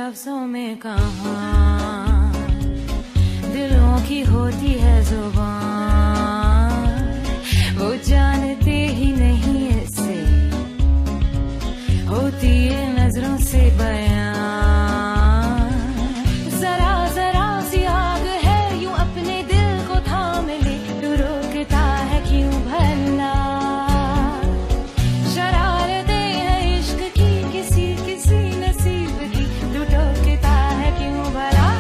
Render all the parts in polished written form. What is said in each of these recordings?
लफ्जों में कहाँ दिलों की होती है जुबान, वो जानते ही नहीं ऐसे होती है नजरों से बयां। जरा जरा सी आग है यूं अपने दिल को थाम ले, तू रोकता है क्यों भला? शरारतें हैं इश्क की किसी किसी नसीब की, तू टोकता है क्यों भला?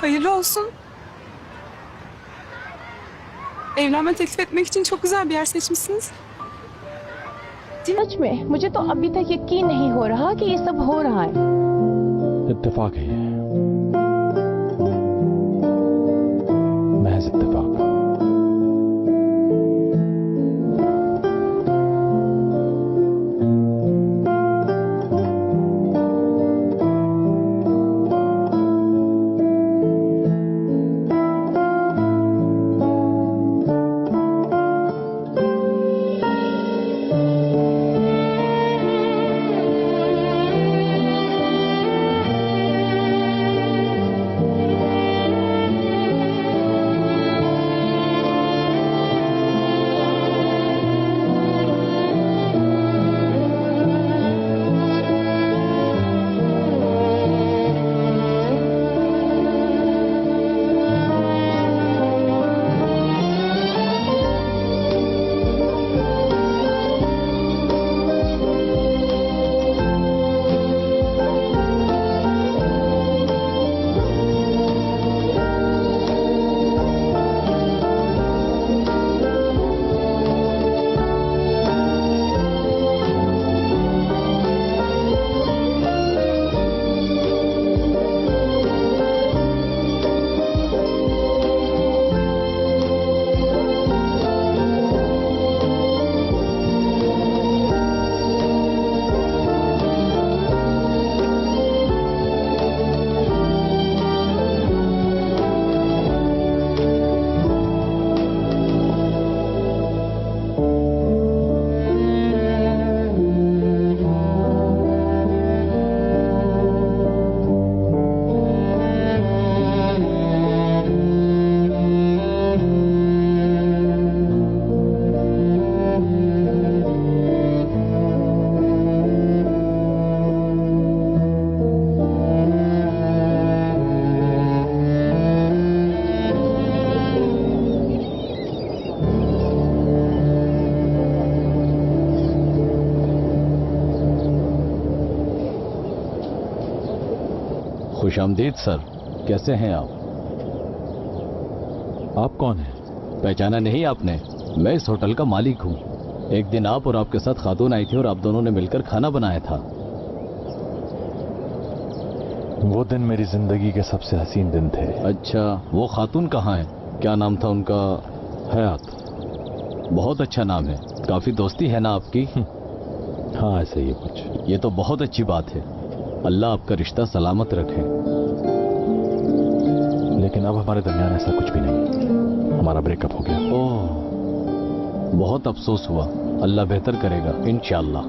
Hayırlı olsun. Evlenme teklif etmek için çok güzel bir yer seçmişsiniz. सच में मुझे तो अभी तक यकीन नहीं हो रहा कि ये सब हो रहा है। इत्तेफाक है ये, महज इत्तेफाक। खुशामदीद सर, कैसे हैं आप कौन हैं? पहचाना नहीं आपने? मैं इस होटल का मालिक हूँ। एक दिन आप और आपके साथ खातून आई थी और आप दोनों ने मिलकर खाना बनाया था। वो दिन मेरी जिंदगी के सबसे हसीन दिन थे। अच्छा, वो खातून कहाँ है? क्या नाम था उनका? हयात। बहुत अच्छा नाम है। काफी दोस्ती है ना आपकी? हाँ, ऐसे ही कुछ। ये तो बहुत अच्छी बात है। अल्लाह आपका रिश्ता सलामत रखे। लेकिन अब हमारे दरमियान ऐसा कुछ भी नहीं, हमारा ब्रेकअप हो गया। ओह, बहुत अफसोस हुआ। अल्लाह बेहतर करेगा इंशाअल्लाह।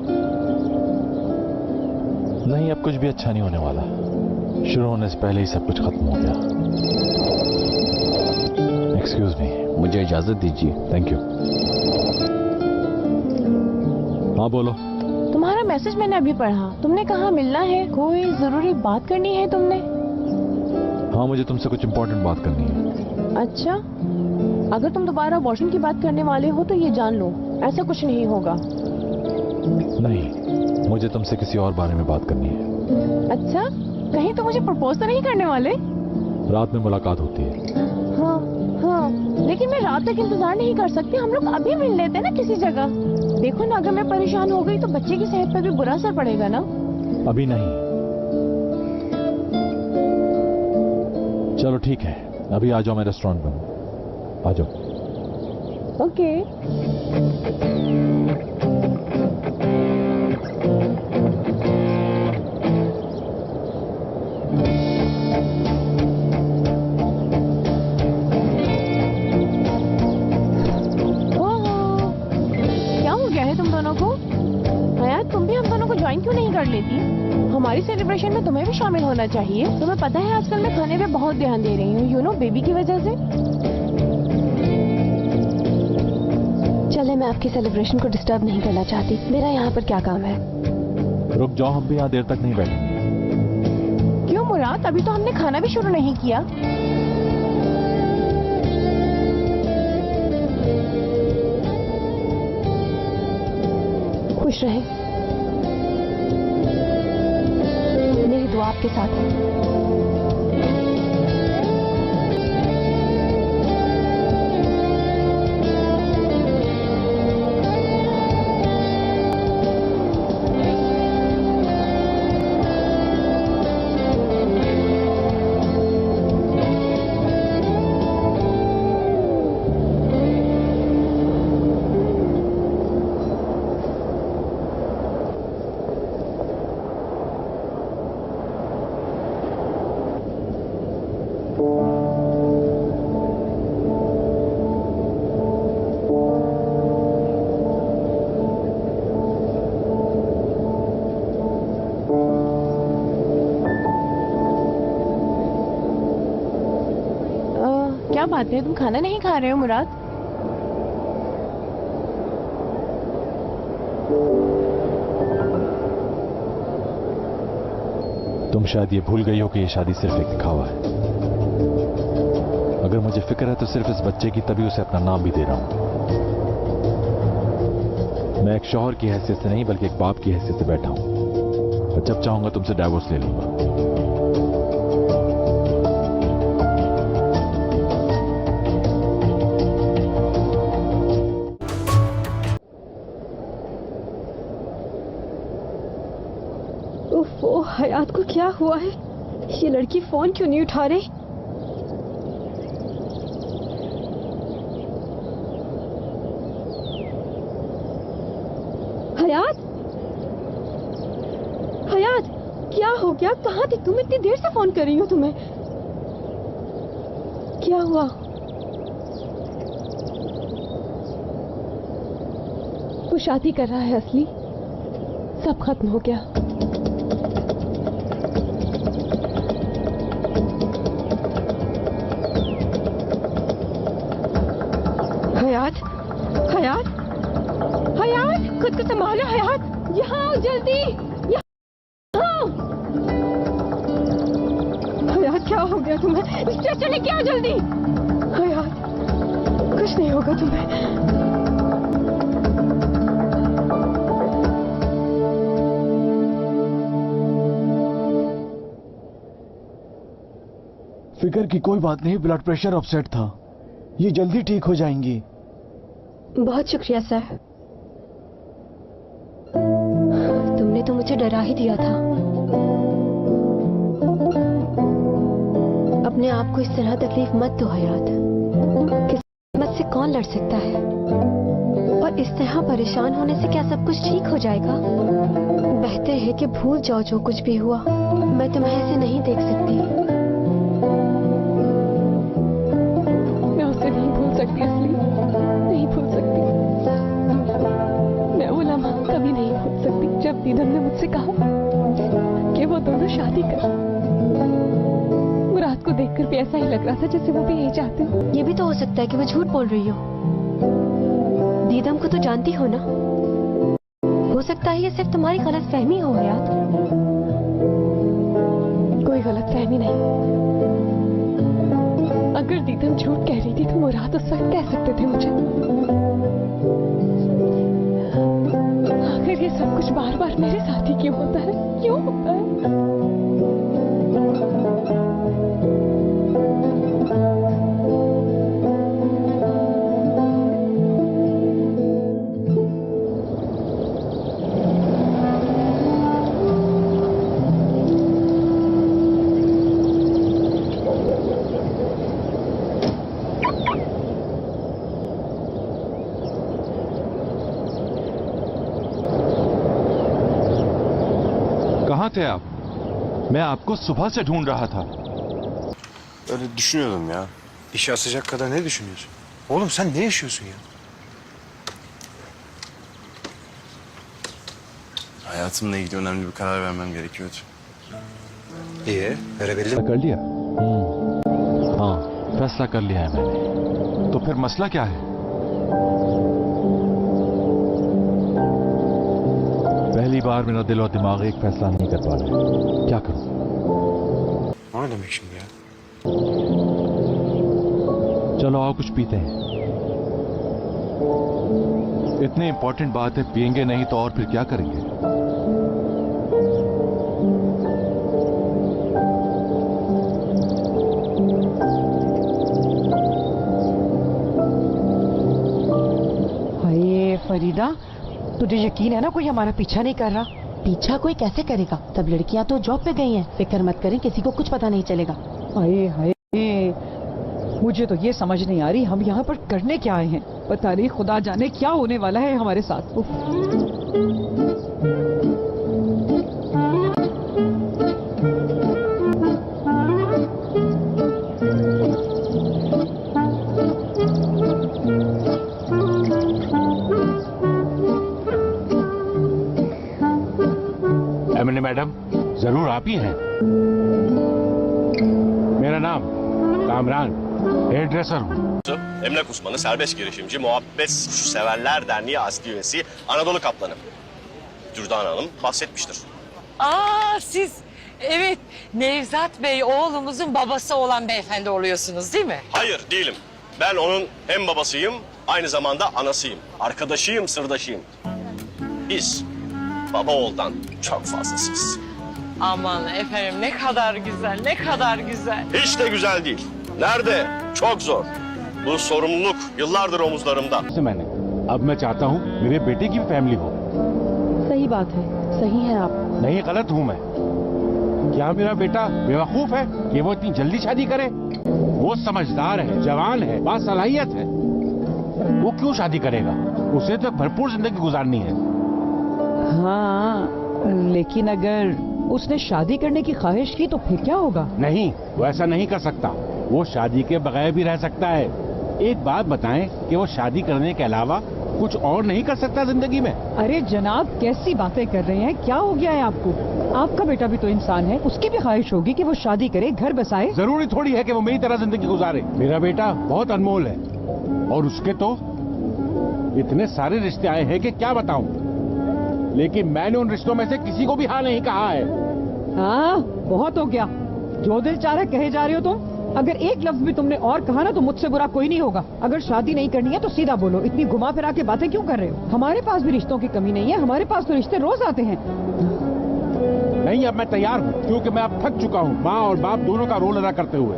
नहीं, अब कुछ भी अच्छा नहीं होने वाला। शुरू होने से पहले ही सब कुछ खत्म हो गया। एक्सक्यूज मी, मुझे इजाजत दीजिए। Thank you. हाँ बोलो। तुम्हारा मैसेज मैंने अभी पढ़ा। तुमने कहा मिलना है, कोई जरूरी बात करनी है तुमने? हाँ, मुझे तुमसे कुछ इंपॉर्टेंट बात करनी है। अच्छा, अगर तुम दोबारा अबॉर्शन की बात करने वाले हो तो ये जान लो, ऐसा कुछ नहीं होगा। नहीं, मुझे तुमसे किसी और बारे में बात करनी है। अच्छा, कहीं तो मुझे प्रपोज तो नहीं करने वाले? रात में मुलाकात होती है। हाँ हाँ, लेकिन मैं रात तक इंतजार नहीं कर सकती। हम लोग अभी मिल लेते हैं ना किसी जगह। देखो ना, अगर मैं परेशान हो गई तो बच्चे की सेहत पर भी बुरा असर पड़ेगा ना। अभी नहीं। चलो ठीक है, अभी आ जाओ मैं रेस्टोरेंट में हूँ। आ जाओ। ओके। क्या हो गया है तुम दोनों को? हयात, तुम भी हम दोनों को ज्वाइन क्यों नहीं कर लेती? हमारी सेलिब्रेशन में तुम्हें भी शामिल होना चाहिए। तुम्हें पता है आजकल मैं खाने पे बहुत ध्यान दे रही हूँ, यू नो, बेबी की वजह से। चले, मैं आपकी सेलिब्रेशन को डिस्टर्ब नहीं करना चाहती। मेरा यहाँ पर क्या काम है? रुक जाओ, हम भी यहाँ देर तक नहीं बैठे। क्यों मुराद? अभी तो हमने खाना भी शुरू नहीं किया। खुश रहें। मेरी दुआ आपके साथ है। क्या बात है, तुम खाना नहीं खा रहे हो मुराद? तुम शायद ये भूल गई हो कि ये शादी सिर्फ एक दिखावा है। अगर मुझे फिक्र है तो सिर्फ इस बच्चे की, तभी उसे अपना नाम भी दे रहा हूं। मैं एक शौहर की हैसियत से नहीं बल्कि एक बाप की हैसियत से बैठा हूं, और जब चाहूंगा तुमसे डाइवोर्स ले लूंगा। ओह, हयात को क्या हुआ है? ये लड़की फोन क्यों नहीं उठा रही? हयात, हयात, क्या हो गया? कहाँ थी तुम? इतनी देर से फोन कर रही हो तुम्हें। क्या हुआ? वो शादी कर रहा है असली। सब खत्म हो गया। हयात, हयात, हयात, खुद को संभालो हयात। यहाँ आओ जल्दी, यहाँ। हयात, क्या हो गया तुम्हें? स्ट्रेचर लेके आओ जल्दी। हयात, कुछ नहीं होगा तुम्हें। फिकर की कोई बात नहीं, ब्लड प्रेशर अपसेट था, ये जल्दी ठीक हो जाएंगी। बहुत शुक्रिया सर। तुमने तो मुझे डरा ही दिया था। अपने आप को इस तरह तकलीफ मत दो हयात। किस्मत से कौन लड़ सकता है? और इस तरह परेशान होने से क्या सब कुछ ठीक हो जाएगा? बेहतर है कि भूल जाओ जो कुछ भी हुआ। मैं तुम्हें ऐसे नहीं देख सकती। मैं उसे नहीं भूल सकती असली, नहीं भूल सकती। मैं वो लम्हा कभी नहीं भूल सकती जब दीदम ने मुझसे कहा कि वो दोनों शादी कर। मुराद को देखकर भी ऐसा ही लग रहा था जैसे वो भी यही चाहते हो। ये भी तो हो सकता है कि वो झूठ बोल रही हो। दीदम को तो जानती हो ना? हो सकता है ये सिर्फ तुम्हारी गलतफहमी हो हयात। कोई गलतफहमी नहीं। अगर दीदम झूठ कह रही थी तो मुराद उस वक्त कह सकते थे मुझे। आखिर ये सब कुछ बार बार मेरे साथ ही क्यों होता है? क्यों होता है? थे आप? मैं आपको सुबह से ढूंढ रहा था. Öyle düşünüyordum ya. İşe asacak kadar ne düşünüyorsun? Oğlum sen ne yaşıyorsun ya? Hayatımla ilgili önemli bir karar vermem gerekiyordu. İyi, verebildim. कर लिया? हाँ, फैसला कर लिया है मैंने. तो फिर मसला क्या है? पहली बार मेरा दिल और दिमाग एक फैसला नहीं कर पा रहे. क्या करूं? O ne demek şimdi ya? चलो आओ कुछ पीते हैं. इतनी इंपॉर्टेंट बात है, पियेंगे नहीं तो और फिर क्या करेंगे? हाय फरीदा, तुझे यकीन है ना कोई हमारा पीछा नहीं कर रहा? पीछा कोई कैसे करेगा? सब लड़कियां तो जॉब पे गई हैं। फिक्र मत करें, किसी को कुछ पता नहीं चलेगा। हाय हाय, मुझे तो ये समझ नहीं आ रही हम यहाँ पर करने क्या आए हैं। पता नहीं खुदा जाने क्या होने वाला है हमारे साथ। उफ। एमएलए मैडम, जरूर आप ही हैं। मेरा नाम कामरान, हेयर ड्रेसर हूँ। Emlak uzmanı, serbest girişimci, muhabbet severler derneği asli üyesi Anadolu Kaplanı. Dürdane Hanım bahsetmiştir. Aa, siz evet Nevzat Bey oğlumuzun babası olan beyefendi oluyorsunuz değil mi? Hayır değilim. Ben onun hem babasıyım, aynı zamanda anasıyım. Arkadaşıyım, sırdaşıyım. Biz baba oğuldan çok fazlasıyız. Aman efendim ne kadar güzel, ne kadar güzel. Hiç de güzel değil. Nerede? Çok zor. Bu sorumluluk yıllardır omuzlarımda. मैंने अब मैं चाहता हूँ मेरे बेटे की family हो। सही बात है, सही है आप। नहीं, गलत हूँ मैं? क्या मेरा बेटा बेवकूफ है कि वो इतनी जल्दी शादी करे? वो समझदार है, जवान है, बासलाहियत है। वो क्यों शादी करेगा? उसे तो भरपूर जिंदगी गुजारनी है। हाँ, लेकिन अगर उसने शादी करने की ख्वाहिश की तो फिर क्या होगा? नहीं, वो ऐसा नहीं कर सकता। वो शादी के बगैर भी रह सकता है। एक बात बताएं कि वो शादी करने के अलावा कुछ और नहीं कर सकता जिंदगी में? अरे जनाब, कैसी बातें कर रहे हैं? क्या हो गया है आपको? आपका बेटा भी तो इंसान है, उसकी भी ख्वाहिश होगी कि वो शादी करे, घर बसाए। जरूरी थोड़ी है कि वो मेरी तरह जिंदगी गुजारे। मेरा बेटा बहुत अनमोल है और उसके तो इतने सारे रिश्ते आए हैं कि क्या बताऊं। लेकिन मैंने उन रिश्तों में से किसी को भी हाँ नहीं कहा है। हाँ, बहुत हो गया। जो दिल चाह रहा कहे जा रहे हो तुम। अगर एक लफ्ज भी तुमने और कहा ना तो मुझसे बुरा कोई नहीं होगा। अगर शादी नहीं करनी है तो सीधा बोलो, इतनी घुमा फिरा के बातें क्यों कर रहे हो? हमारे पास भी रिश्तों की कमी नहीं है, हमारे पास तो रिश्ते रोज आते हैं। नहीं, अब मैं तैयार हूँ क्योंकि मैं अब थक चुका हूँ माँ और बाप दोनों का रोल अदा करते हुए।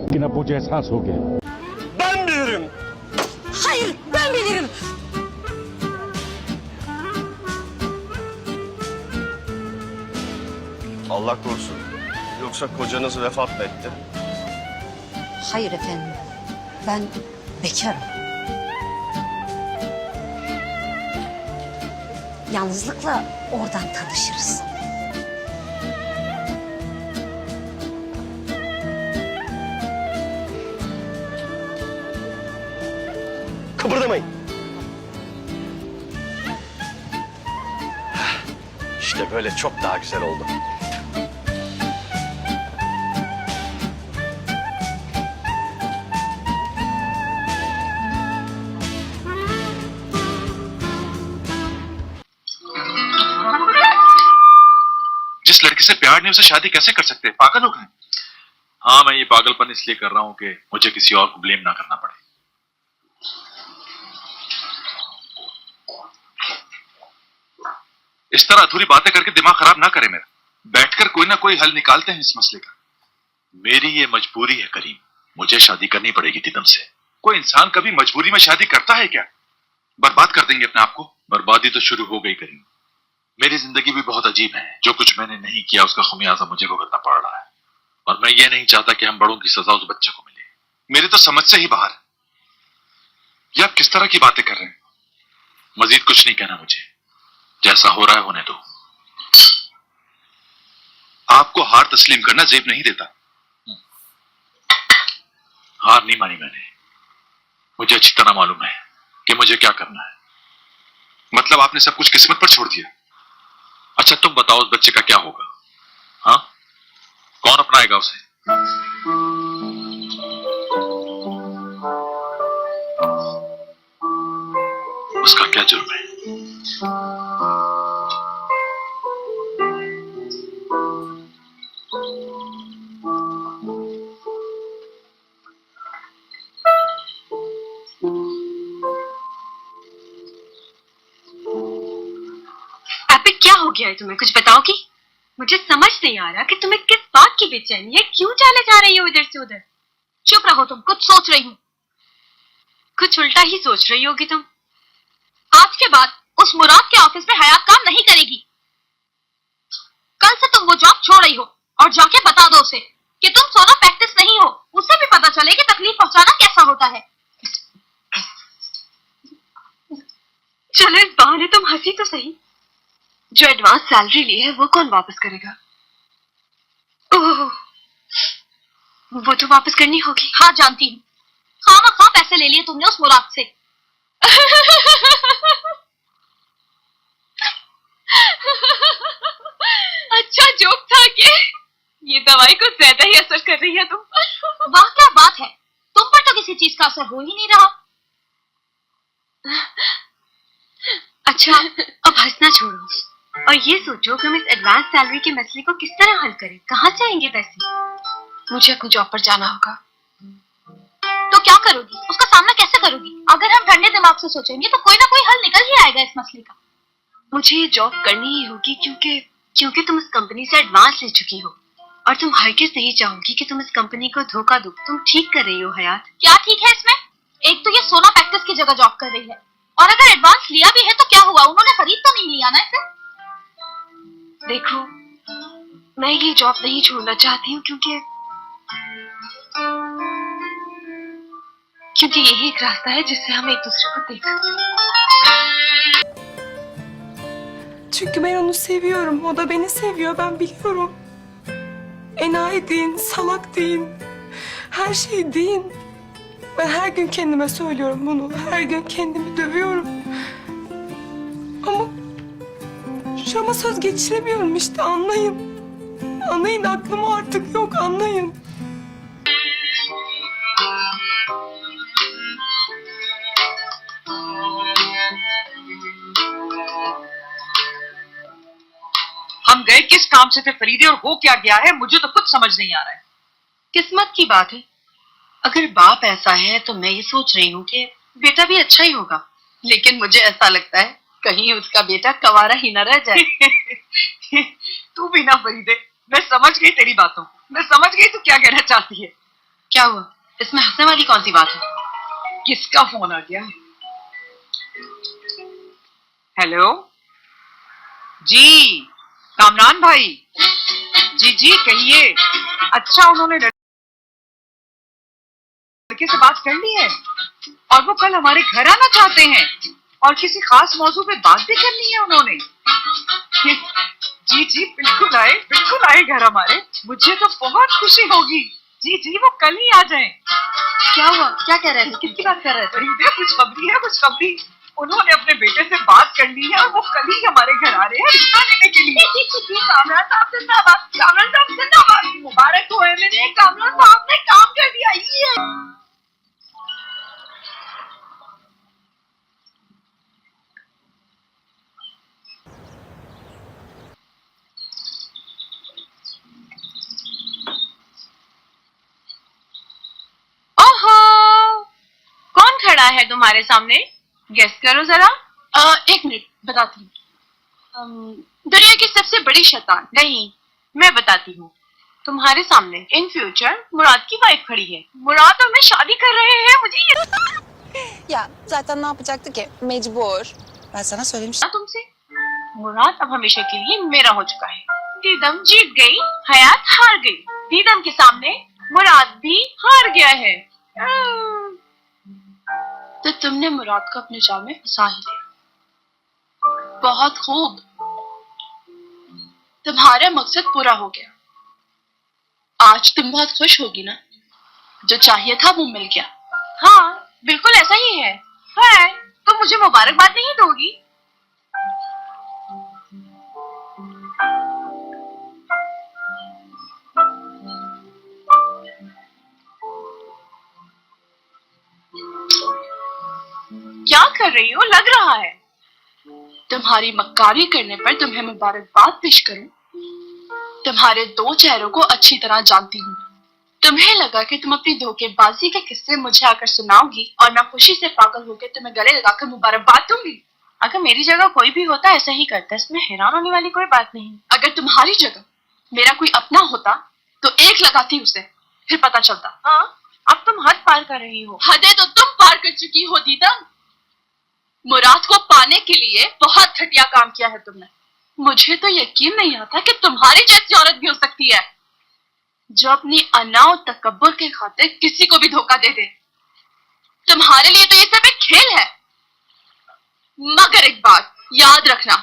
लेकिन अब मुझे एहसास हो गया। Ben bilirim. Hayır, ben bilirim. Allah korusun. Yoksa kocanız vefat mı etti? Hayır efendim, ben bekarım. Yalnızlıkla oradan tanışırız. Kıpırdamayın. İşte böyle çok daha güzel oldu. जिस लड़की से प्यार नहीं उसे शादी कैसे कर सकते? पागल हो गए? हाँ, मैं ये पागलपन इसलिए कर रहा हूँ कि मुझे किसी और को ब्लेम ना करना पड़े। इस तरह अधूरी बातें करके दिमाग खराब ना करे मेरा। बैठकर कोई ना कोई हल निकालते हैं इस मसले का। मेरी ये मजबूरी है करीम, मुझे शादी करनी पड़ेगी थी तुमसे। कोई इंसान कभी मजबूरी में शादी करता है क्या? बर्बाद कर देंगे अपने आप को। बर्बादी तो शुरू हो गई करीम। मेरी जिंदगी भी बहुत अजीब है। जो कुछ मैंने नहीं किया उसका खुमियाजा मुझे भुगतना पड़ रहा है और मैं ये नहीं चाहता कि हम बड़ों की सजा उस बच्चे को मिले। मेरी तो समझ से ही बाहर है। ये आप किस तरह की बातें कर रहे हैं? मजीद कुछ नहीं कहना मुझे। जैसा हो रहा है होने दो। आपको हार तस्लीम करना जेब नहीं देता। हार नहीं मानी मैंने। मुझे अच्छी तरह मालूम है कि मुझे क्या करना है। मतलब आपने सब कुछ किस्मत पर छोड़ दिया। अच्छा तुम बताओ उस बच्चे का क्या होगा? हाँ, कौन अपनाएगा उसे? उसका क्या जुर्म है? क्या हो गया है तुम्हें? कुछ बताओगी? मुझे समझ नहीं आ रहा कि तुम्हें किस बात की बेचैनी है। क्यों चले जा रही हो इधर से उधर? चुप रहो, तुम कुछ सोच रही हो। कुछ उल्टा ही सोच रही होगी तुम। आज के बाद उस मुराद के ऑफिस में हयात काम नहीं करेगी। कल से तुम वो जॉब छोड़ रही हो और जाके बता दो उसे कि तुम सोना प्रैक्टिस नहीं हो। उसे भी पता चले कि तकलीफ पहुंचाना कैसा होता है। चलो इस बहाने तुम हंसी तो सही। जो एडवांस सैलरी ली है वो कौन वापस करेगा? ओह, वो तो वापस करनी होगी। हाँ जानती हूँ, खामा पैसे ले लिए तुमने उस मुराद से। अच्छा जोक था कि ये दवाई कुछ ज्यादा ही असर कर रही है तुम। वाह क्या बात है, तुम पर तो किसी चीज का असर हो ही नहीं रहा। अच्छा अब हंसना छोड़ो और ये सोचो कि हम इस एडवांस सैलरी के मसले को किस तरह हल करें। कहाँ से आएंगे पैसे? मुझे अपनी जॉब पर जाना होगा। तो क्या करोगी? उसका सामना कैसे करोगी? अगर हम ठंडे दिमाग से सोचेंगे तो कोई ना कोई हल निकल ही आएगा इस मसले का। मुझे ये जॉब करनी ही होगी क्योंकि तुम इस कंपनी से एडवांस ले चुकी हो और तुम हरगिज़ नहीं चाहोगी कि तुम इस कंपनी को धोखा दो। तुम ठीक कर रही हो हयात। क्या ठीक है इसमें? एक तो ये सोना प्रैक्टिस की जगह जॉब कर रही है और अगर एडवांस लिया भी है तो क्या हुआ? उन्होंने खरीद तो नहीं लिया ना इसे। देखो मैं ये जॉब नहीं छोड़ना चाहती हूँ क्योंकि यही एक रास्ता है जिससे हम एक दूसरे को देख सकते हैं। Çünkü ben onu seviyorum. O da beni seviyor. Ben biliyorum. Enayi deyin, salak deyin. Her şey deyin. Ben her gün kendime söylüyorum bunu. Her gün kendimi dövüyorum. Ama söz geçiremiyorum işte. Anlayın. Anlayın, aklım artık yok. Anlayın. हम गए किस काम से थे फरीदे और हो क्या गया है मुझे तो कुछ समझ नहीं आ रहा है। किस्मत की बात है। अगर बाप ऐसा है तो मैं ये सोच रही हूँ कि बेटा भी अच्छा ही होगा। लेकिन मुझे ऐसा लगता है कहीं उसका बेटा कवारा ही न रह जाए। तू भी ना फरीदे, मैं समझ गई तेरी बातों को। मैं समझ गई तू क्या कहना चाहती है। क्या हुआ? इसमें हंसने वाली कौन सी बात है? किसका फोन आ गया? हेलो जी, कामरान भाई। जी कहिए। अच्छा उन्होंने लड़के से बात कर ली है और वो कल हमारे घर आना चाहते हैं और किसी खास मौजू पे बात भी करनी है उन्होंने। जी बिल्कुल आए घर हमारे। मुझे तो बहुत खुशी होगी। जी वो कल ही आ जाएं। क्या हुआ? क्या कह रहे थे? किसकी बात कर रहे थे? खुशखबरी। उन्होंने अपने बेटे से बात कर ली है और वो कल ही हमारे घर आ रहे हैं रिश्ता लेने के लिए। कामरान साहब जिंदाबाद। मुबारक हो मैंने, कामरान साहब ने काम कर दिया। ये कौन खड़ा है तुम्हारे सामने? गेस करो जरा। एक मिनट बताती हूँ। दुनिया की सबसे बड़ी शैतान। नहीं, मैं बताती हूँ। तुम्हारे सामने इन फ्यूचर मुराद की वाइफ खड़ी है। मुराद और मैं शादी कर रहे हैं। मुझे ये Ya zaten ne yapacaktı ki? Mecbur. Ben sana söylemiştim. तुमसे मुराद अब हमेशा के लिए मेरा हो चुका है। दीदम जीत गई, हयात हार गई। दीदम के सामने मुराद भी हार गया है। तो तुमने मुराद को अपने जाल में फंसा ही लिया। बहुत खूब, तुम्हारा मकसद पूरा हो गया। आज तुम बहुत खुश होगी ना? जो चाहिए था वो मिल गया। हाँ बिल्कुल ऐसा ही है। तुम मुझे मुबारकबाद नहीं दोगी? क्या कर रही हो? लग रहा है तुम्हारी मक्कारी करने पर तुम्हें मुबारकबाद पेश करूं। तुम्हारे दो चेहरों को अच्छी तरह जानती हूँ। तुम्हें लगा कि तुम अपनी धोखेबाजी के किस्से मुझे आकर सुनाओगी और मैं खुशी से पागल होकर तुम्हें गले लगाकर मुबारकबाद दूंगी। अगर मेरी जगह कोई भी होता ऐसा ही करता, इसमें हैरान होने वाली कोई बात नहीं। अगर तुम्हारी जगह मेरा कोई अपना होता तो एक लगाती उसे, फिर पता चलता। हाँ अब तुम हद पार कर रही हो। हदें तो तुम पार कर चुकी हो दीदम। मुराद को पाने के लिए बहुत घटिया काम किया है तुमने। मुझे तो यकीन नहीं आता कि तुम्हारी जैसी औरत भी हो सकती है जो अपनी अना और तकब्बुर के खातिर किसी को भी धोखा दे दे। तुम्हारे लिए तो ये सब एक खेल है। मगर एक बात याद रखना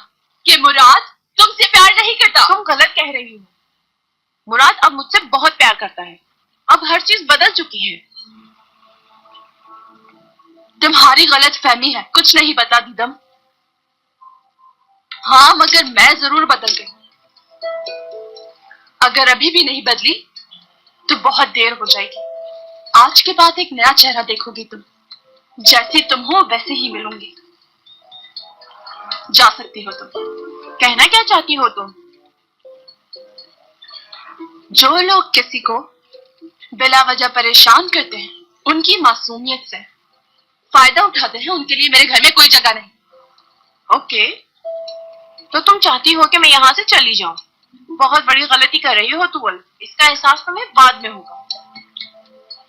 कि मुराद तुमसे प्यार नहीं करता। तुम गलत कह रही हो। मुराद अब मुझसे बहुत प्यार करता है। अब हर चीज बदल चुकी है। तुम्हारी गलत फहमी है, कुछ नहीं बता दीदम। हाँ मगर मैं जरूर बदल गई। अगर अभी भी नहीं बदली तो बहुत देर हो जाएगी। आज के बाद एक नया चेहरा देखोगी तुम। जैसी तुम हो वैसे ही मिलूंगी। जा सकती हो तुम। कहना क्या चाहती हो तुम? जो लोग किसी को बिला वजह परेशान करते हैं, उनकी मासूमियत से फायदा उठाते हैं, उनके लिए मेरे घर में कोई जगह नहीं। ओके, तो तुम चाहती हो कि मैं यहाँ से चली जाऊं? बहुत बड़ी गलती कर रही हो तुअल। इसका एहसास तुम्हें बाद में होगा।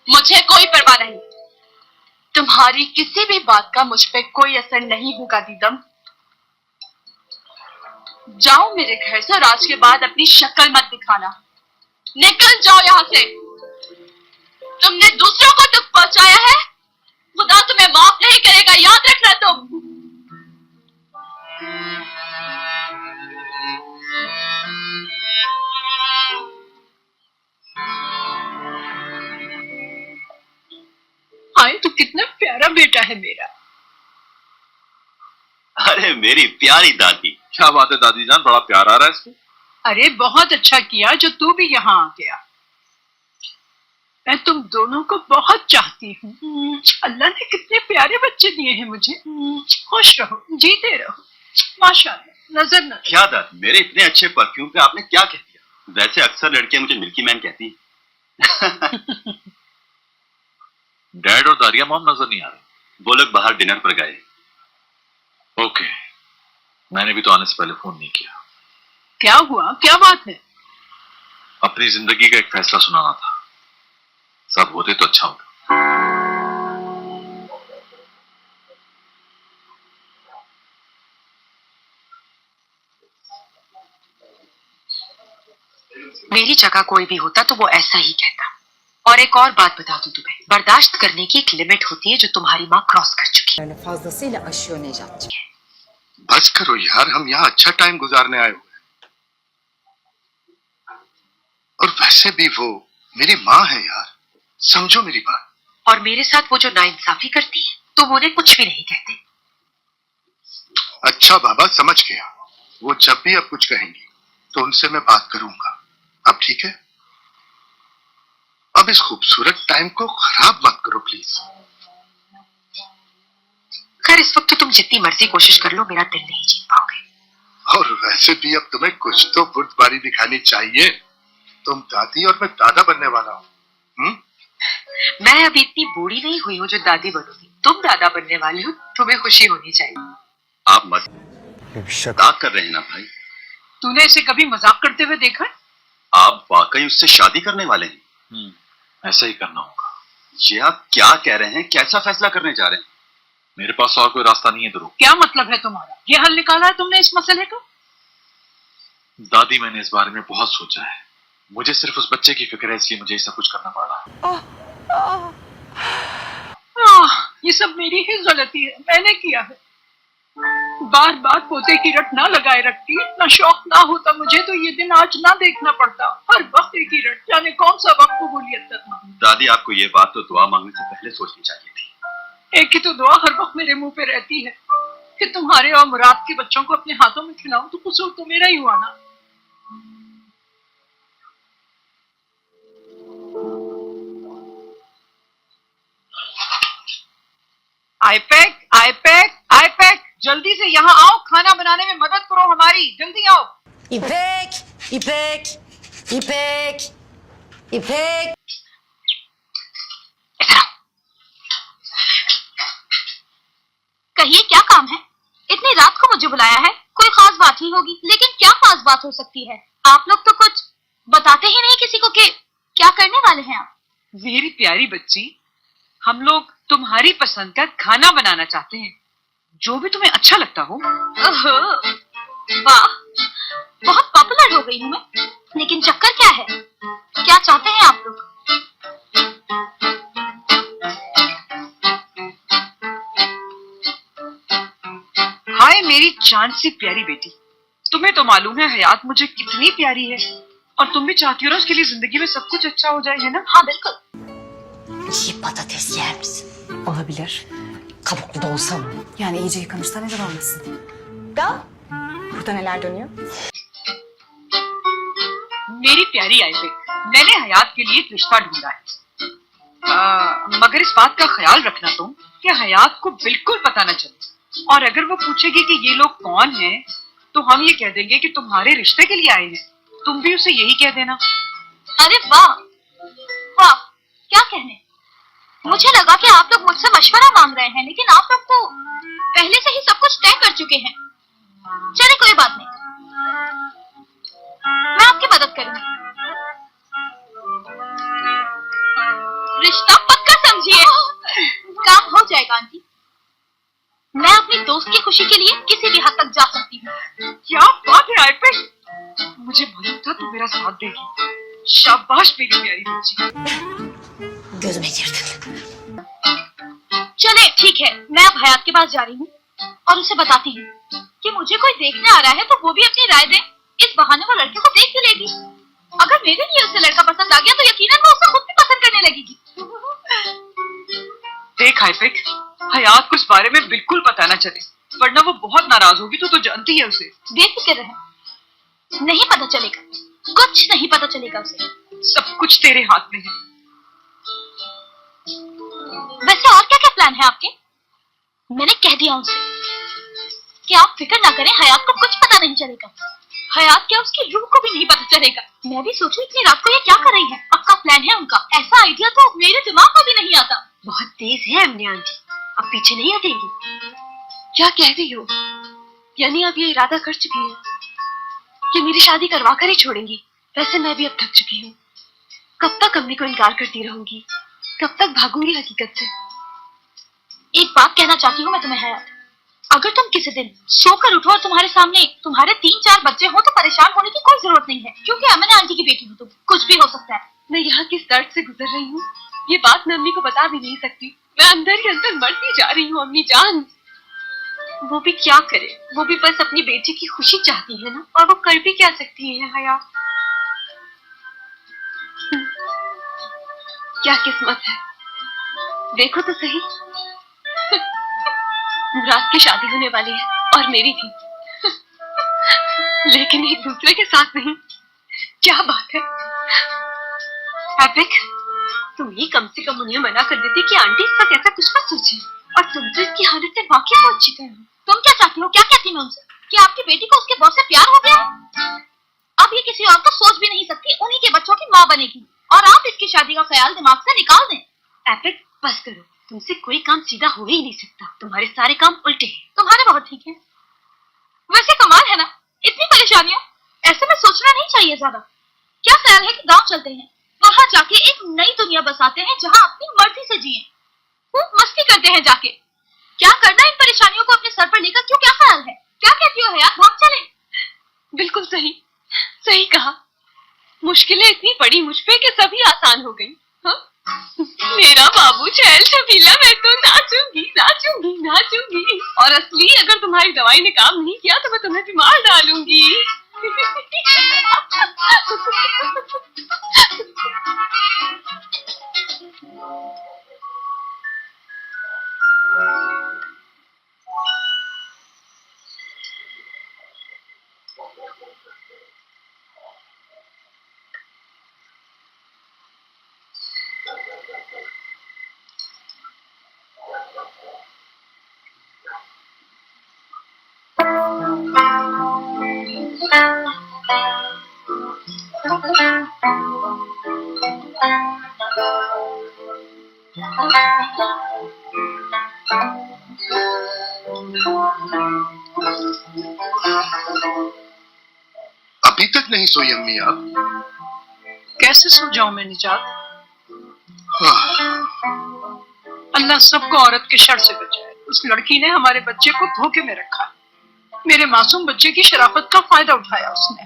मुझे कोई परवाह नहीं। तुम्हारी किसी भी बात का मुझ पे कोई असर नहीं होगा दीदम। जाओ मेरे घर से और आज के बाद अपनी शक्ल मत दिखाना। निकल जाओ यहाँ से। तुमने दूसरों को दुख पहुंचाया है, खुदा तुम्हें माफ नहीं करेगा, याद रखना तुम। हाय तो कितना प्यारा बेटा है मेरा। अरे मेरी प्यारी दादी। क्या बात है दादी जान, बड़ा प्यार आ रहा है इसको। अरे बहुत अच्छा किया जो तू भी यहाँ आ गया। मैं तुम दोनों को बहुत चाहती हूँ। अल्लाह ने कितने प्यारे बच्चे दिए हैं मुझे। खुश रहो, जीते रहो। माशाल्लाह, नजर न। क्या दादी, मेरे इतने अच्छे परफ्यूम पे आपने क्या कह दिया? वैसे अक्सर लड़कियां मुझे मिल्की मैन कहती हैं। डैड और दारिया मॉम नजर नहीं आ रहे। वो लोग बाहर डिनर पर गए। ओके, मैंने भी तो आने से पहले फोन नहीं किया। क्या हुआ, क्या बात है? अपनी जिंदगी का एक फैसला सुनाना था। सब होते तो अच्छा होता। मेरी जगह कोई भी होता तो वो ऐसा ही कहता। और एक और बात बता दूं तुम्हें, बर्दाश्त करने की एक लिमिट होती है जो तुम्हारी माँ क्रॉस कर चुकी है। बस करो यार, हम यहाँ अच्छा टाइम गुजारने आए हुए हैं। और वैसे भी वो मेरी माँ है यार, समझो मेरी बात। और मेरे साथ वो जो नाइंसाफी करती है तो वो उन्हें कुछ भी नहीं कहते। अच्छा बाबा, समझ गया। वो जब भी अब कुछ कहेंगी तो उनसे मैं बात करूंगा। अब ठीक है? अब इस खूबसूरत टाइम को खराब मत करो प्लीज। खैर इस वक्त तो तुम जितनी मर्जी कोशिश कर लो, मेरा दिल नहीं जीत पाओगे। और वैसे भी अब तुम्हें कुछ तो बुर्दबारी दिखानी चाहिए। तुम दादी और मैं दादा बनने वाला हूँ। मैं अभी इतनी बूढ़ी नहीं हुई हूँ जो दादी बनूंगी। तुम दादा बनने वाले हो, तुम्हें खुशी होनी चाहिए। आप मजाक कर रहे हैं ना भाई? तूने इसे कभी मजाक करते हुए देखा? आप वाकई उससे शादी करने वाले हैं? ऐसा ही करना होगा। ये आप क्या कह रहे हैं? कैसा फैसला करने जा रहे हैं? मेरे पास और कोई रास्ता नहीं है ध्रुव। क्या मतलब है तुम्हारा? ये हल निकाला है तुमने इस मसले का? दादी, मैंने इस बारे में बहुत सोचा है। मुझे सिर्फ उस बच्चे की फिक्र है, इसलिए मुझे सब कुछ करना पड़ रहा है। ये सब मेरी ही गलती है, मैंने किया है। बार बार पोते की रट ना लगाए रखती, इतना शौक ना होता मुझे तो ये दिन आज ना देखना पड़ता। हर वक्त एक ही रट, जाने कौन सा वक्त कबूलियत तक मांगी। दादी आपको ये बात तो दुआ मांगने से पहले सोचनी चाहिए थी। एक ही तो दुआ हर वक्त मेरे मुंह पे रहती है कि तुम्हारे और मुराद के बच्चों को अपने हाथों में खिलाऊं, तो कसूर तो मेरा ही हुआ ना। आईपैक, जल्दी से यहाँ आओ, खाना बनाने में मदद करो हमारी, जल्दी आओ। इपेक। कहिए क्या काम है? इतनी रात को मुझे बुलाया है? कोई खास बात ही होगी, लेकिन क्या खास बात हो सकती है? आप लोग तो कुछ बताते ही नहीं किसी को कि क्या करने वाले हैं आप। मेरी प्यारी बच्ची, हम लोग तुम्हारी पसंद का खाना बनाना चाहते हैं, जो भी तुम्हें अच्छा लगता हो। वाह, बहुत पॉपुलर हो गई हूँ मैं, लेकिन चक्कर क्या है? क्या चाहते हैं आप लोग? हाय मेरी चांद सी प्यारी बेटी, तुम्हें तो मालूम है हयात मुझे कितनी प्यारी है, और तुम भी चाहती हो ना उसके लिए जिंदगी में सब कुछ अच्छा हो जाए, है ना? हाँ बिल्कुल। İyi patates yer misin? Olabilir. Kabuklu da olsa mı? Yani iyice yıkamışsa neden olmasın? Da burada neler dönüyor? मेरी प्यारी आईपैक, मैंने हयात के लिए एक रिश्ता ढूंढा है, मगर इस बात का ख्याल रखना तुम कि हयात को बिल्कुल पता न चले, और अगर वो पूछेगी कि ये लोग कौन हैं, तो हम ये कह देंगे कि तुम्हारे रिश्ते के लिए आए हैं। तुम भी उसे यही कह देना। अरे वाह वाह, क्या कहने। मुझे लगा कि आप लोग मुझसे मशवरा मांग रहे हैं, लेकिन आप लोग तो पहले से ही सब कुछ तय कर चुके हैं। चलिए कोई बात नहीं, मैं आपकी मदद करूंगी। रिश्ता पक्का समझिए, काम हो जाएगा आंटी। मैं अपनी दोस्त की खुशी के लिए किसी भी हद तक जा सकती हूँ। क्या बात है आईपैक, मुझे मालूम था तुम मेरा साथ देगी। शाबाश मेरी प्यारी बच्ची। Gözüme girdin. चले ठीक है, मैं अब हयात के पास जा रही हूँ और उसे बताती हूँ कि मुझे कोई देखने आ रहा है, तो वो भी अपनी राय दे। इस बहाने वो लड़के को देख ही लेगी। अगर मेरे लिए उसे लड़का पसंद आ गया तो यकीनन वो उसे खुद भी पसंद करने लगेगी। देख आईपैक, हयात को इस बारे में बिल्कुल पता न चले, वरना वो बहुत नाराज होगी। तो जानती है उसे। बेफिक्र रहे, नहीं पता चलेगा, कुछ नहीं पता चलेगा उसे। सब कुछ तेरे हाथ में है। वैसे और क्या क्या प्लान है आपके? मैंने कह दिया उनसे कि आप फिक्र ना करें, हयात को कुछ पता नहीं चलेगा। हयात क्या, उसकी रूह को भी नहीं पता चलेगा। मैं भी सोचूं इतनी रात को ये क्या कर रही है। पक्का प्लान है उनका, ऐसा आइडिया तो मेरे दिमाग में भी नहीं आता। बहुत तेज है अम्मी आंटी, अब पीछे नहीं हटेंगी। क्या कह रही हो? यानी आप ये इरादा कर चुकी हैं कि मेरी शादी करवा कर ही छोड़ेंगी? वैसे मैं भी अब थक चुकी हूँ। कब तक अम्मी को इनकार करती रहूंगी, कब तक भागूंगी हकीकत से। एक बात कहना चाहती हूँ मैं तुम्हें हयात, अगर तुम किसी दिन सोकर उठो और तुम्हारे सामने तुम्हारे 3-4 बच्चे हो, तो परेशान होने की कोई जरूरत नहीं है, क्योंकि अमन आंटी की बेटी हो तुम। कुछ भी हो सकता है। मैं यहाँ किस दर्द से गुजर रही हूँ, ये बात मैं अम्मी को बता भी नहीं सकती। मैं अंदर ही अंदर मरती जा रही हूँ अम्मी जान। वो भी क्या करे, वो भी बस अपनी बेटी की खुशी चाहती है ना, और वो कर भी क्या सकती है हयात। क्या किस्मत है, देखो तो सही। मुराद की शादी होने वाली है और मेरी भी, लेकिन एक दूसरे के साथ नहीं। क्या बात है एपिक, तुम ही कम से कम उन्हें मना कर देती कि आंटी इसका कैसा कुछ मत सोचे, और तुम तो इसकी हालत से वाकई बहुत अच्छी तरह। तुम क्या चाहती हो? क्या कहती मैं उनसे कि आपकी बेटी को उसके बॉस से प्यार हो गया है? अब ये किसी और को सोच भी नहीं सकती, उन्हीं के बच्चों की माँ बनेगी, और आप इसकी शादी का ख्याल दिमाग से निकाल दें। एपिक बस करो, तुमसे कोई काम सीधा हो ही नहीं सकता, तुम्हारे सारे काम उल्टे हैं। तुम्हारे बहुत ठीक है, वैसे कमाल है ना, इतनी परेशानियां, ऐसे में सोचना नहीं चाहिए ज्यादा। क्या ख्याल है कि गांव चलते हैं, वहां जाके एक नई दुनिया बसाते हैं जहां अपनी मर्जी से जिए, खूब मस्ती करते हैं जाके। क्या करना इन परेशानियों को अपने सर पर लेकर, क्यों? क्या ख्याल है? क्या कहती हो हयात, भाग चले? बिल्कुल सही, सही कहा। मुश्किलें इतनी पड़ी मुझ पे कि सभी आसान हो गई। हाँ? मेरा बाबू छैल छबीला, मैं तो नाचूंगी। नाचूंगी नाचूंगी, और असली अगर तुम्हारी दवाई ने काम नहीं किया तो मैं तुम्हें बीमार डालूंगी। अभी तक नहीं सोई अम्मी आप? कैसे सो जाऊं मैं निजात? अल्लाह सबको औरत के शर से बचाए। उस लड़की ने हमारे बच्चे को धोखे में रखा। मेरे मासूम बच्चे की शराफत का फायदा उठाया उसने।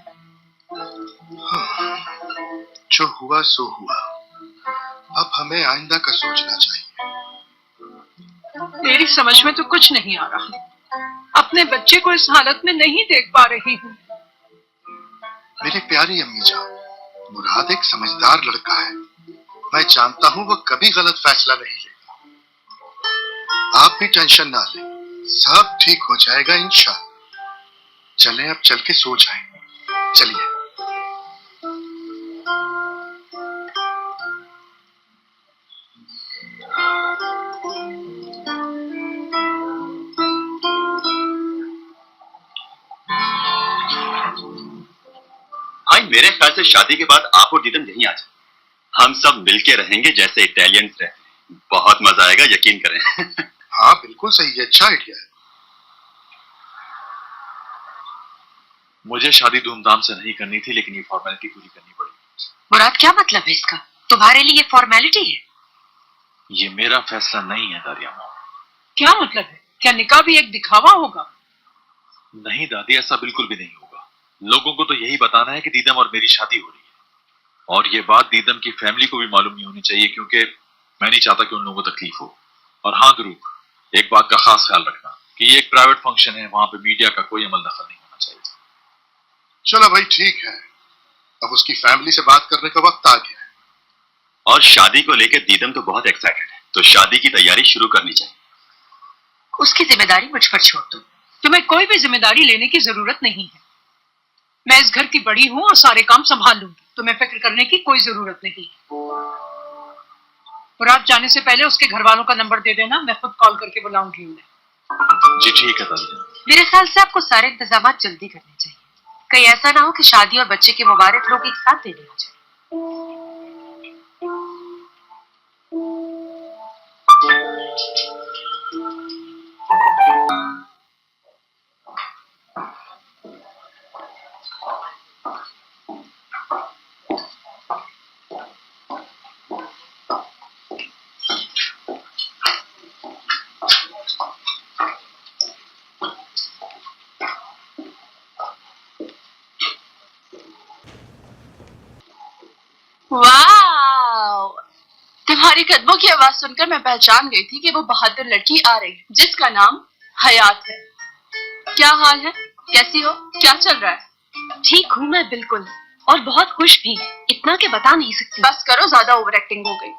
जो हुआ सो हुआ, अब हमें आइंदा का सोचना चाहिए। मेरी समझ में तो कुछ नहीं आ रहा। अपने बच्चे को इस हालत में नहीं देख पा रही हूँ। मेरी प्यारी अम्मी जान, मुराद एक समझदार लड़का है। मैं जानता हूँ वो कभी गलत फैसला नहीं लेगा। आप भी टेंशन ना लें, सब ठीक हो जाएगा इंशाअल्लाह। चलें अब चल के सो जाएं। चलिए। भाई मेरे ख्याल से शादी के बाद आप और दीदम यहीं आ जाए। हम सब मिलके रहेंगे जैसे इटालियंस रहते हैं। बहुत मजा आएगा, यकीन करें। हाँ बिल्कुल सही है, अच्छा आइडिया है। मुझे शादी धूमधाम से नहीं करनी थी, लेकिन ये फॉर्मेलिटी पूरी करनी पड़ी। मुराद क्या मतलब है इसका? तुम्हारे लिए फॉर्मेलिटी है? ये मेरा फैसला नहीं है दादी अम्मा। क्या मतलब है? क्या निकाह भी एक दिखावा होगा? नहीं दादी, ऐसा बिल्कुल भी नहीं होगा। लोगों को तो यही बताना है कि दीदम और मेरी शादी हो रही है, और ये बात दीदम की फैमिली को भी मालूम नहीं होनी चाहिए, क्योंकि मैं नहीं चाहता कि उन लोगों को तकलीफ हो। और हाँ दुरूक, एक बात का खास ख्याल रखना कि ये एक प्राइवेट फंक्शन है, वहां पे मीडिया का कोई अमल दखल नहीं होना चाहिए। चलो भाई ठीक है, अब उसकी फैमिली से बात करने का वक्त आ गया है। और शादी को लेकर दीदम तो बहुत एक्साइटेड है, तो शादी की तैयारी शुरू करनी चाहिए। उसकी जिम्मेदारी मुझ पर छोड़ दो। तुम्हें कोई भी जिम्मेदारी लेने की जरूरत नहीं है। मैं इस घर की बड़ी हूँ और सारे काम संभाल लूंगी। तुम्हें फिक्र करने की कोई जरूरत नहीं। मुराद जाने से पहले उसके घर वालों का नंबर दे देना, मैं खुद कॉल करके बुलाऊंगी उन्हें। जी ठीक है दादी। मेरे ख्याल से आपको सारे इंतजाम जल्दी करने चाहिए। कहीं ऐसा ना हो कि शादी और बच्चे के मुबारक लोग एक साथ देने आ जाए। वाह! तुम्हारी कदमों की आवाज सुनकर मैं पहचान गई थी कि वो बहादुर लड़की आ रही है, जिसका नाम हयात है। क्या हाल है? कैसी हो? क्या चल रहा है? ठीक हूँ मैं बिल्कुल, और बहुत खुश भी। इतना के बता नहीं सकती। बस करो, ज्यादा ओवर एक्टिंग हो गई।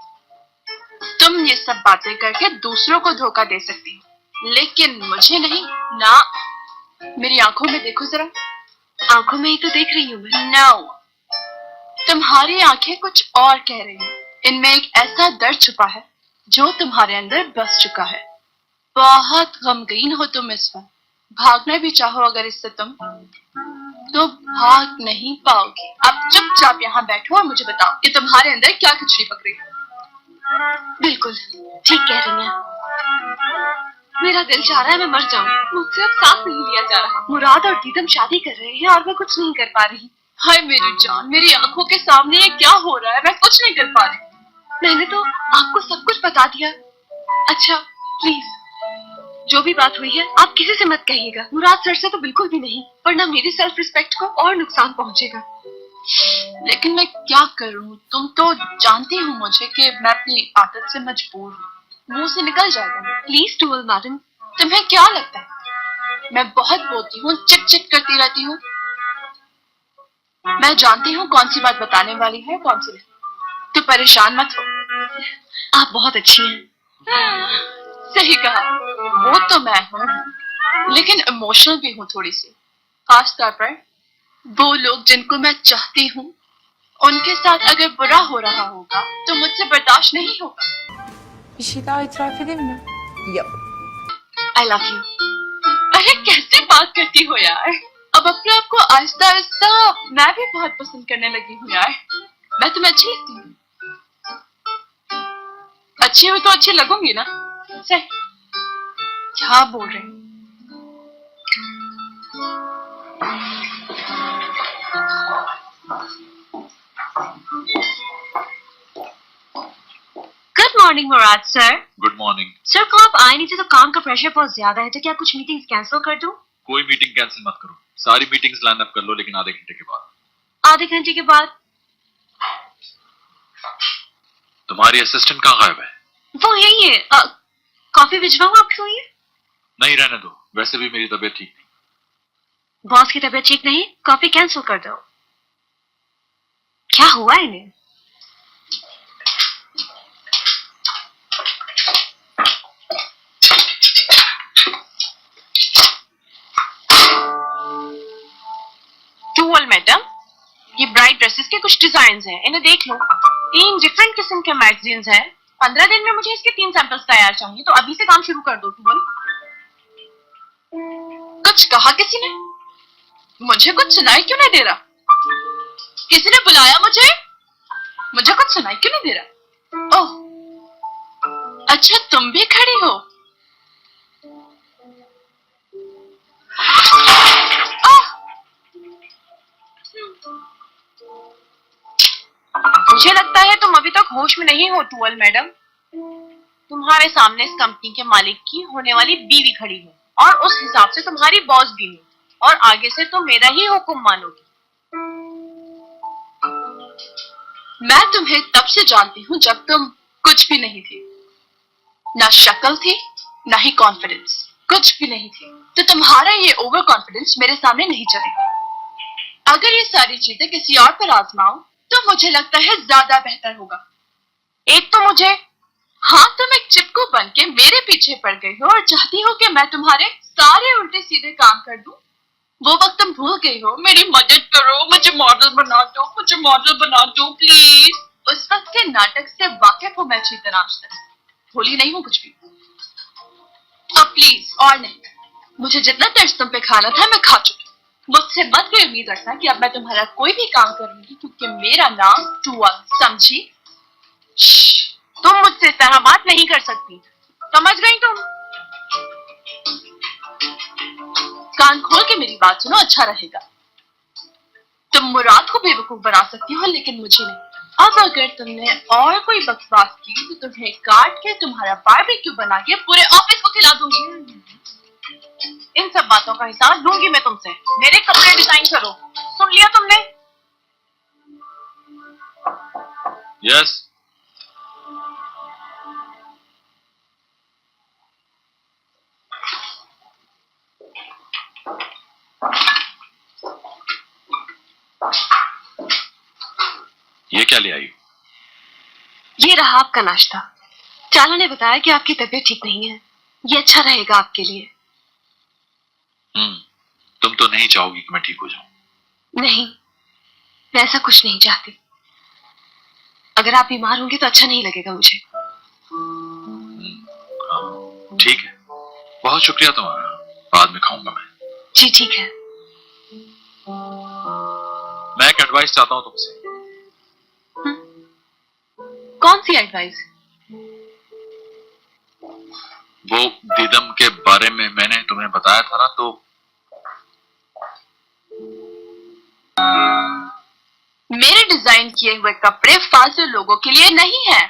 तुम ये सब बातें करके दूसरों को धोखा दे सकती हो, लेकिन मुझे नहीं ना। मेरी आंखों में देखो जरा। आंखों में ही तो देख रही हूँ मैं। नो, तुम्हारी आंखें कुछ और कह रही हैं। इनमें एक ऐसा दर्द छुपा है जो तुम्हारे अंदर बस चुका है। बहुत गमगीन हो तुम इस वक्त। भागना भी चाहो अगर इससे तुम, तो भाग नहीं पाओगी। अब चुपचाप यहाँ बैठो और मुझे बताओ कि तुम्हारे अंदर क्या खिचड़ी पक रही है। बिल्कुल ठीक कह रही हैं। मेरा दिल चाह रहा है मैं मर जाऊं। मुझसे अब सांस नहीं लिया जा रहा। मुराद और दीदम शादी कर रहे हैं और मैं कुछ नहीं कर पा रही। हाय मेरी जान, मेरी आंखों के सामने ये क्या हो रहा है? मैं कुछ नहीं कर पा रही। मैंने तो आपको सब कुछ बता दिया। अच्छा प्लीज, जो भी बात हुई है आप किसी से मत कहिएगा। मुराद सर से तो बिल्कुल भी नहीं, वरना मेरी सेल्फ रिस्पेक्ट को और नुकसान पहुंचेगा। लेकिन मैं क्या करूं? तुम तो जानती हो मुझे कि मैं अपनी आदत से मजबूर हूँ। मुंह से निकल जाएगा। Please dual madam. तुम्हें क्या लगता है मैं बहुत बोलती हूँ, चिट चिट करती रहती हूँ? मैं जानती हूँ कौन सी बात बताने वाली है, कौन सी नहीं। तो परेशान मत हो। आप बहुत अच्छी हैं। सही कहा, वो तो मैं हूँ, लेकिन इमोशनल भी हूँ थोड़ी सी। खास तौर पर वो लोग जिनको मैं चाहती हूँ, उनके साथ अगर बुरा हो रहा होगा तो मुझसे बर्दाश्त नहीं होगा। Bir şey daha itiraf edeyim mi? I love you. अरे कैसे बात करती हो यार। अब अपने आप को आहिस्ता आहिस्ता मैं भी बहुत पसंद करने लगी हूँ यार। मैं तुम्हें अच्छी लगती हूँ। अच्छी हुई तो अच्छी लगूंगी ना। सही क्या बोल रही हूँ? गुड मॉर्निंग मुराद सर। Good morning. सर कल आप आए नहीं थे तो काम का प्रेशर बहुत ज्यादा है, तो क्या कुछ मीटिंग्स कैंसिल कर दूं? कोई मीटिंग कैंसिल मत करो, सारी मीटिंग्स लाइन अप कर लो, लेकिन आधे घंटे के बाद। आधे घंटे के बाद? तुम्हारी असिस्टेंट कहाँ गायब है? वो यही है। कॉफी भिजवाऊं आपके लिए? नहीं, रहने दो, वैसे भी मेरी तबीयत ठीक नहीं। बॉस की तबीयत ठीक नहीं? कॉफी कैंसिल कर दो। क्या हुआ इन्हें? टूअल मैडम, ये ब्राइड ड्रेसेस के कुछ डिजाइन हैं, इन्हें देख लो। 3 डिफरेंट किस्म के मैगजीन्स हैं। 15 दिन में मुझे इसके 3 सैंपल्स तैयार चाहिए, तो अभी से काम शुरू कर दो टूअल। कुछ कहा किसी ने? मुझे कुछ सुनाई क्यों नहीं दे रहा? किसी ने बुलाया मुझे? मुझे कुछ सुनाई क्यों नहीं दे रहा? ओह अच्छा, तुम भी खड़ी हो। मुझे लगता है तुम अभी तक होश में नहीं हो टूअल मैडम। तुम्हारे सामने इस कंपनी के मालिक की होने वाली बीवी खड़ी है, और उस हिसाब से तुम्हारी बॉस भी है, और आगे से तुम मेरा ही हुक्म मानोगी। मैं तुम्हें तब से जानती हूँ जब तुम कुछ भी नहीं थी। ना शक्ल थी, ना ही कॉन्फिडेंस, कुछ भी नहीं थी। तो तुम्हारा ये ओवर कॉन्फिडेंस मेरे सामने नहीं चलेगा। अगर ये सारी चीजें किसी और पर आजमाओ तो मुझे लगता है ज्यादा बेहतर होगा। एक तो मुझे, हाँ, तुम एक चिपकू बन के मेरे पीछे पड़ गई हो और चाहती हो कि मैं तुम्हारे सारे उल्टे सीधे काम कर दूं। वो वक्त तुम भूल गई हो। मेरी मदद करो, मुझे मॉडल बना दो, मुझे मॉडल बना दो प्लीज। उस वक्त के नाटक से वाकिफ हो मैं अच्छी तरह से, भूली नहीं हूँ कुछ भी। अब प्लीज और नहीं, मुझे जितना टच तुम पे खाना था मैं खा चुकी। मुझसे मत कोई उम्मीद रखना कि अब मैं तुम्हारा कोई भी काम करूंगी, क्योंकि मेरा नाम टूअल, समझी? तुम मुझसे इस तरह बात नहीं कर सकती, समझ गई तुम? कान खोल के मेरी बात सुनो, अच्छा रहेगा। तुम मुराद को बेवकूफ बना सकती हो, लेकिन मुझे नहीं। अब अगर तुमने और कोई बकवास की तो तुम्हें काट के तुम्हारा बारबेक्यू बना के पूरे ऑफिस को खिला दूंगी। इन सब बातों का हिसाब लूंगी मैं तुमसे। मेरे कपड़े डिजाइन करो, सुन लिया तुमने? यस। ये क्या ले आई? ये रहा आपका नाश्ता। चाला ने बताया कि आपकी तबीयत ठीक नहीं है, ये अच्छा रहेगा आपके लिए। तुम तो नहीं चाहोगी कि मैं ठीक हो जाऊं? नहीं, मैं ऐसा कुछ नहीं चाहती। अगर आप बीमार होंगे तो अच्छा नहीं लगेगा मुझे। ठीक है, बहुत शुक्रिया तुम्हारा, बाद में खाऊंगा मैं। जी ठीक है। मैं एक एडवाइस चाहता हूं तुमसे। कौन सी एडवाइस? वो दीदम के बारे में मैंने तुम्हें बताया था ना, तो मेरे डिजाइन किए हुए कपड़े फालतू लोगों के लिए नहीं है।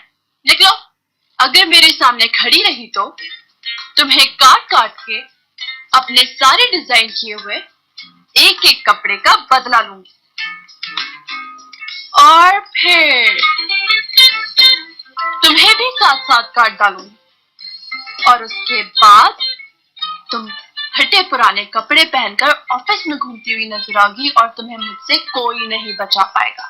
लिख लो, अगर मेरे सामने खड़ी रही तो तुम्हें काट काट के अपने सारे डिजाइन किए हुए एक एक कपड़े का बदला लूंगी, और फिर तुम्हें भी साथ साथ काट डालूंगी, और उसके बाद तुम फटे पुराने कपड़े पहनकर ऑफिस में घूमती हुई नजर आओगी और तुम्हें मुझसे कोई नहीं बचा पाएगा।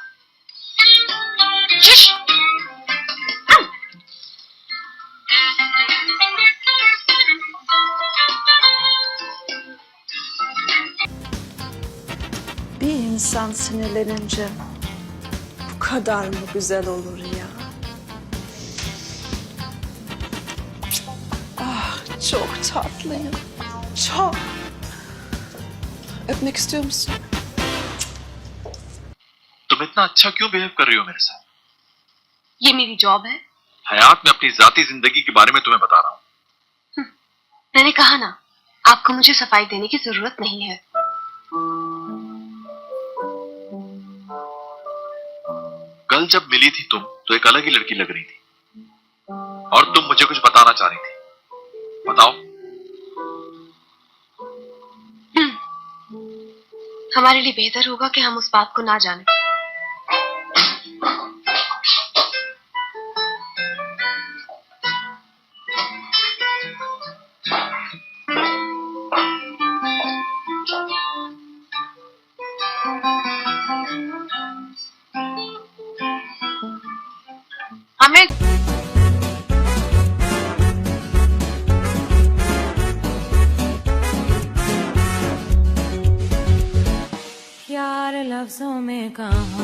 Bir insan sinirlenince bu kadar mı güzel olur ya? Ah, çok tatlıyım. Çok. Öpmek istiyor musun? तुम इतना अच्छा क्यों बिहेव कर रही हो मेरे साथ? ये मेरी जॉब है। हयात, मैं अपनी जाती जिंदगी के बारे में तुम्हें बता रहा हूँ। मैंने कहा ना, आपको मुझे सफाई देने की जरूरत नहीं है। कल जब मिली थी तुम तो एक अलग ही लड़की लग रही थी और तुम मुझे कुछ बताना चाह रही थी। बताओ। हमारे लिए बेहतर होगा कि हम उस बात को ना जानें। हमें यार लफ्जों में कहा